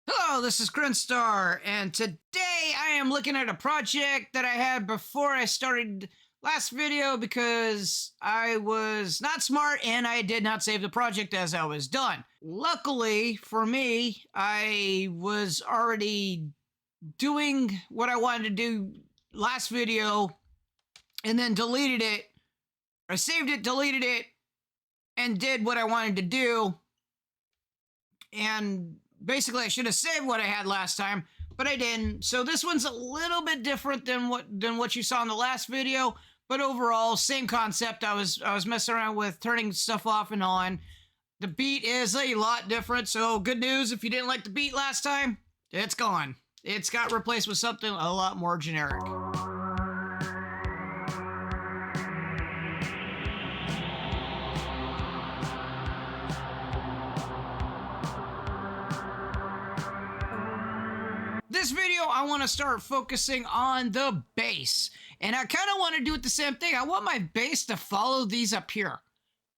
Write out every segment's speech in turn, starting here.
Hello, this is Grinstar, and today I am looking at a project that I had before I started last video because I was not smart and I did not save the project as I was done. Luckily for me, I was already doing what I wanted to do last video and then deleted it. I saved it, deleted it, and did what I wanted to do. And basically I should have saved what I had last time, but I didn't. So this one's a little bit different than what you saw in the last video, but overall same concept. I was messing around with turning stuff off and on. The beat is a lot different, so good news if you didn't like the beat last time, it's gone. It's got replaced with something a lot more generic. This video, I want to start focusing on the bass. And I kind of want to do it the same thing. I want my bass to follow these up here.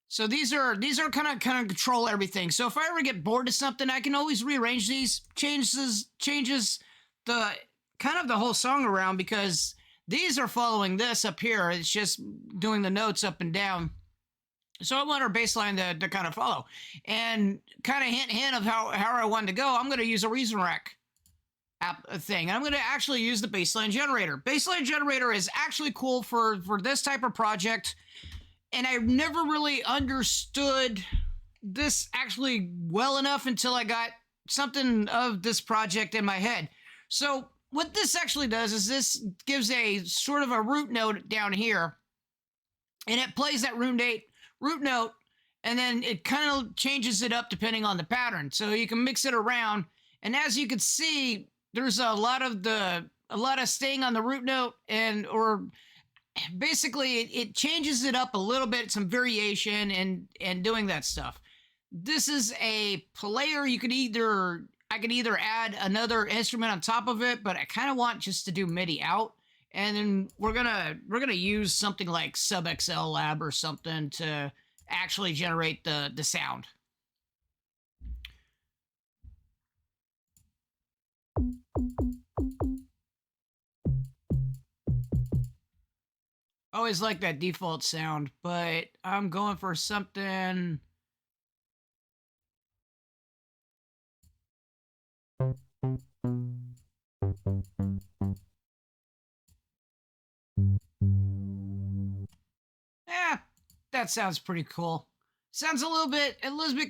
So these are kind of control everything. So if I ever get bored of something, I can always rearrange these, changes the kind of the whole song around, because these are following this up here. It's just doing the notes up and down. So I want our bass line to kind of follow. And kind of hint of how I want to go, I'm going to use a ReasonStudios thing. I'm going to actually use the Bassline Generator. Bassline Generator is actually cool for this type of project, and I never really understood this actually well enough until I got something of this project in my head. So what this actually does is this gives a sort of a root note down here, and it plays that root note, and then it kind of changes it up depending on the pattern. So you can mix it around, and as you can see, there's a lot of staying on the root note, or basically it changes it up a little bit, some variation and doing that stuff. This is a player. I could either add another instrument on top of it, but I kind of want just to do MIDI out, and then we're gonna use something like SubXL Lab or something to actually generate the sound. Always like that default sound, but I'm going for something. Yeah, that sounds pretty cool. Sounds a little bit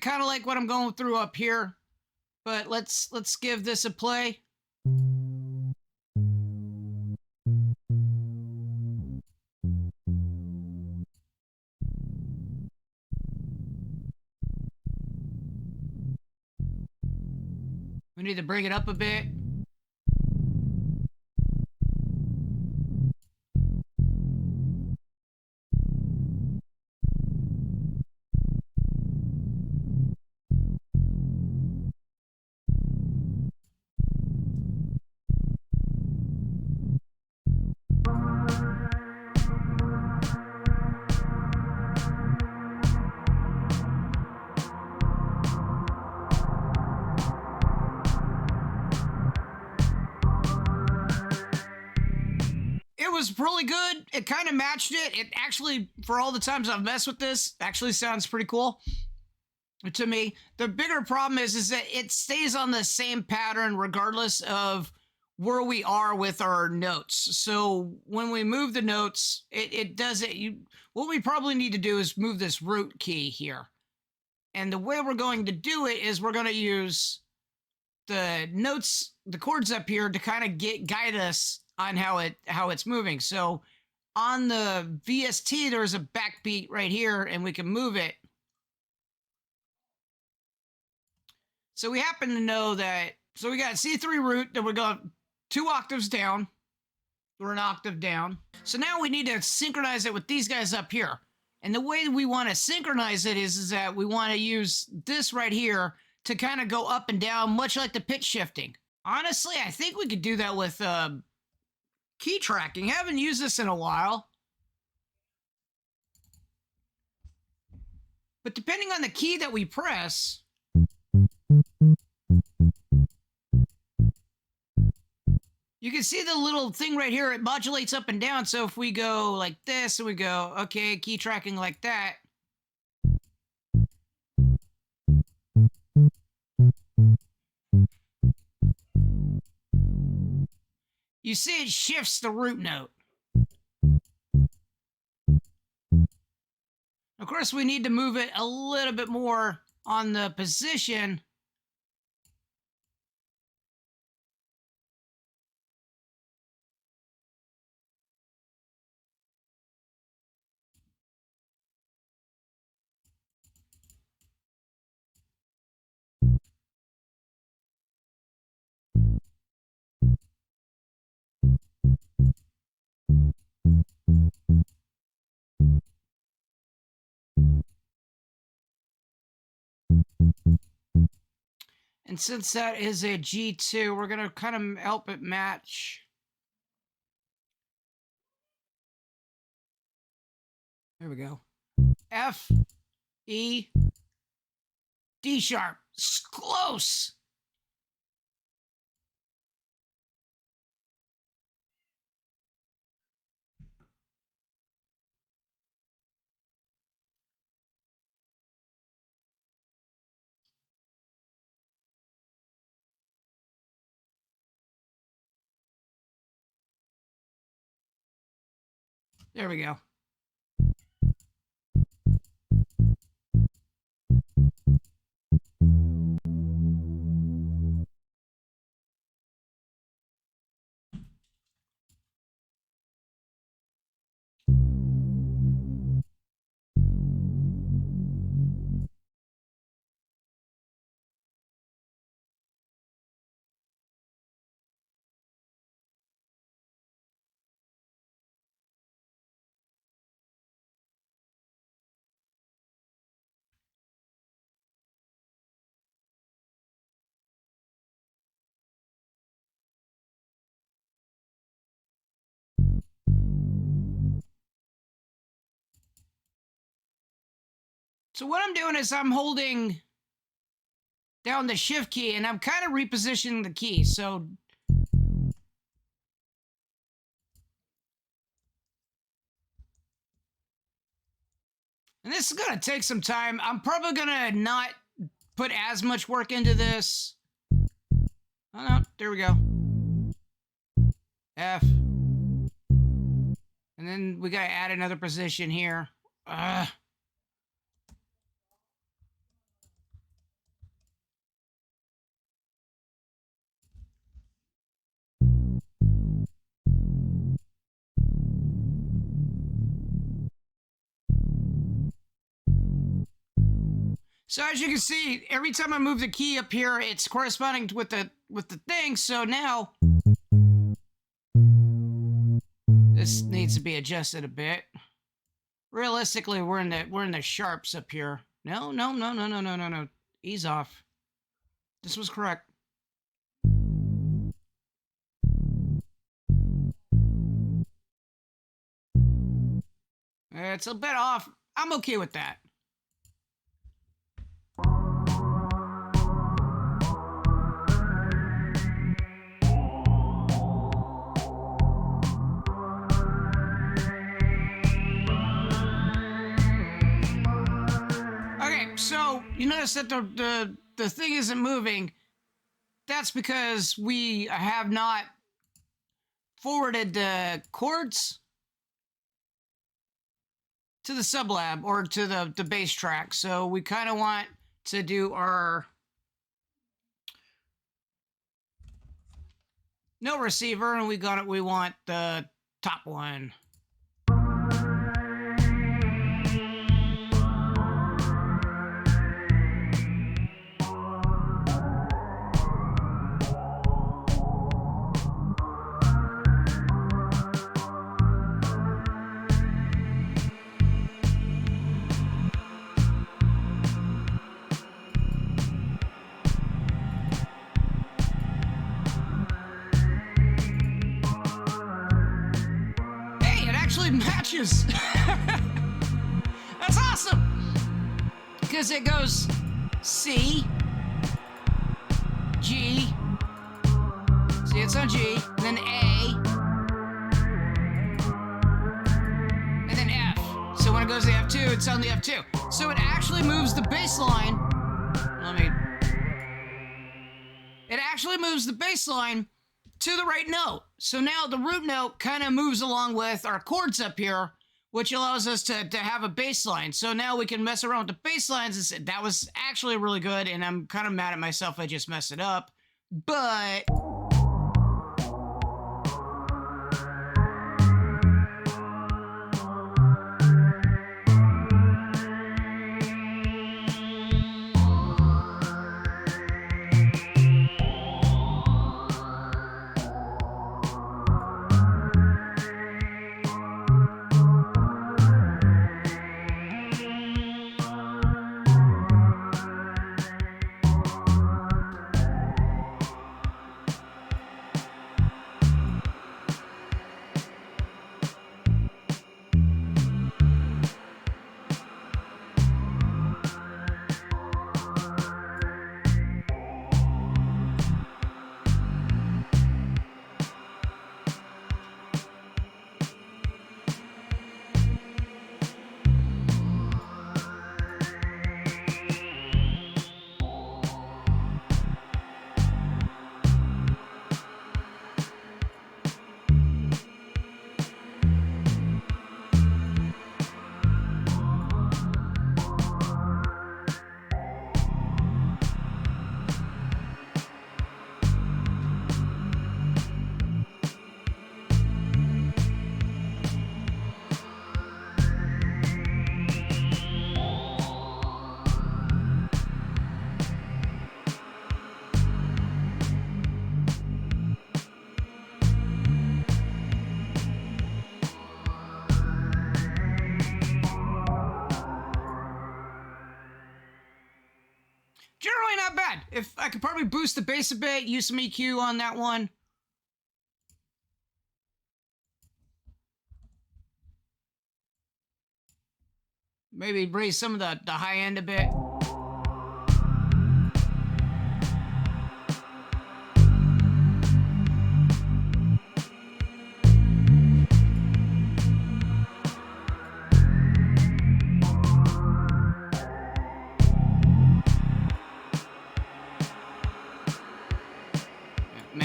kind of like what I'm going through up here, but let's give this a play. We need to bring it up a bit. It was really good. It kind of matched it. It actually, for all the times I've messed with this, actually sounds pretty cool to me. The bigger problem is that it stays on the same pattern regardless of where we are with our notes. So when we move the notes, it does it. What we probably need to do is move this root key here. And the way we're going to do it is we're going to use the notes, the chords up here to kind of guide us on how it's moving. So on the VST, there's a backbeat right here, and we can move it. So we happen to know that. So we got C3 root that we're going 2 octaves down, or an octave down. So now we need to synchronize it with these guys up here. And the way we want to synchronize it is that we want to use this right here to kind of go up and down, much like the pitch shifting. Honestly, I think we could do that with key tracking. I haven't used this in a while. But depending on the key that we press, You can see the little thing right here. It modulates up and down. So if we go like this and we go, okay, key tracking like that. You see it shifts the root note. Of course, we need to move it a little bit more on the position. And since that is a G2, we're going to kind of help it match. There we go. F, E, D sharp. Close. There we go. So what I'm doing is I'm holding down the shift key and I'm kind of repositioning the key. So and this is going to take some time. I'm probably going to not put as much work into this. Oh, no, there we go. F. And then we got to add another position here. So as you can see, every time I move the key up here, it's corresponding with the thing. So now this needs to be adjusted a bit. Realistically, we're in the sharps up here. No. Ease off. This was correct. It's a bit off. I'm okay with that. So you notice that the thing isn't moving. That's because we have not forwarded the chords to the sublab or to the bass track. So we kind of want to do our note receiver, and we want the top one. Matches. That's awesome. Because it goes C, G. See, it's on G, then A, and then F. So when it goes to F2, it's on the F2. So it actually moves the bass line. It actually moves the bass line to the right note. So now the root note kind of moves along with our chords up here, which allows us to have a bass line. So now we can mess around with the bass lines and say, that was actually really good, and I'm kind of mad at myself I just messed it up. But generally not bad. If I could probably boost the bass a bit, use some EQ on that one. Maybe raise some of the high end a bit.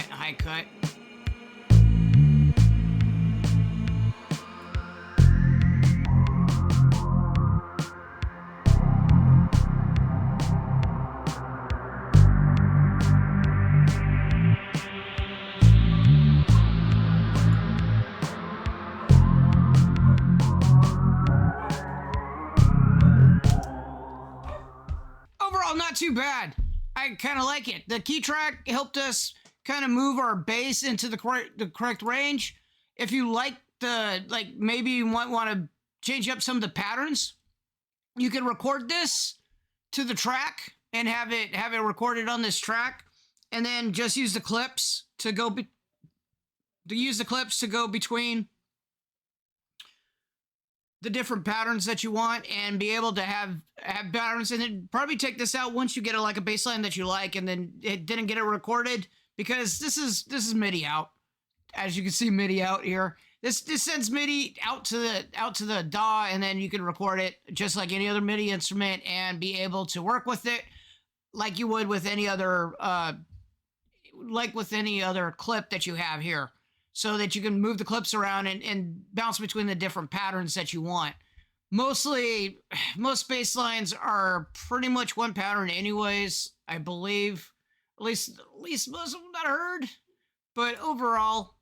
High cut. Overall, not too bad. I kind of like it. The Keytrack helped us kind of move our bass into the correct range. If you like maybe you might want to change up some of the patterns, you can record this to the track and have it recorded on this track, and then just use the clips to go between the different patterns that you want, and be able to have patterns, and then probably take this out once you get a bass line that you like, and then it didn't get it recorded, because this is MIDI out. As you can see, MIDI out here. This sends MIDI out to the DAW, and then you can record it just like any other MIDI instrument and be able to work with it like you would with any other clip that you have here, so that you can move the clips around and bounce between the different patterns that you want. Most bass lines are pretty much one pattern anyways, I believe. At least most of them that I heard. But overall,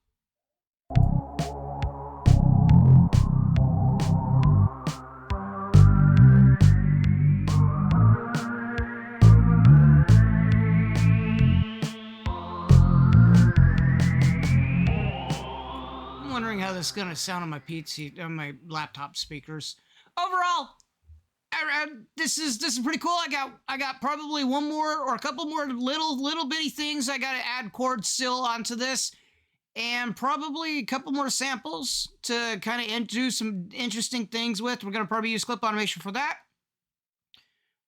I'm wondering how this is gonna sound on my PC, on my laptop speakers. Overall, this is pretty cool. I got probably one more or a couple more little bitty things I got to add chords still onto this, and probably a couple more samples to kind of do some interesting things with. We're gonna probably use clip automation for that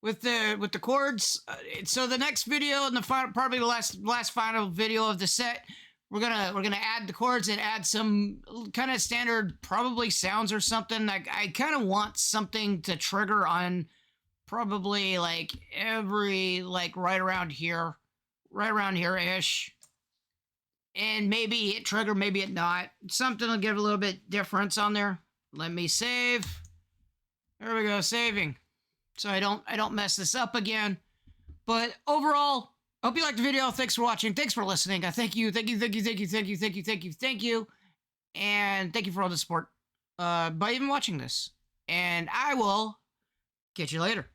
with the chords. So the next video and probably the last final video of the set, we're gonna add the chords and add some kind of standard probably sounds or something. Like I kind of want something to trigger on probably like every like right around here ish. And maybe it trigger, maybe it not. Something will give a little bit difference on there. Let me save. There we go, saving. So I don't mess this up again. But overall, hope you liked the video. Thanks for watching. Thanks for listening. I thank you. And thank you for all the support by even watching this. And I will catch you later.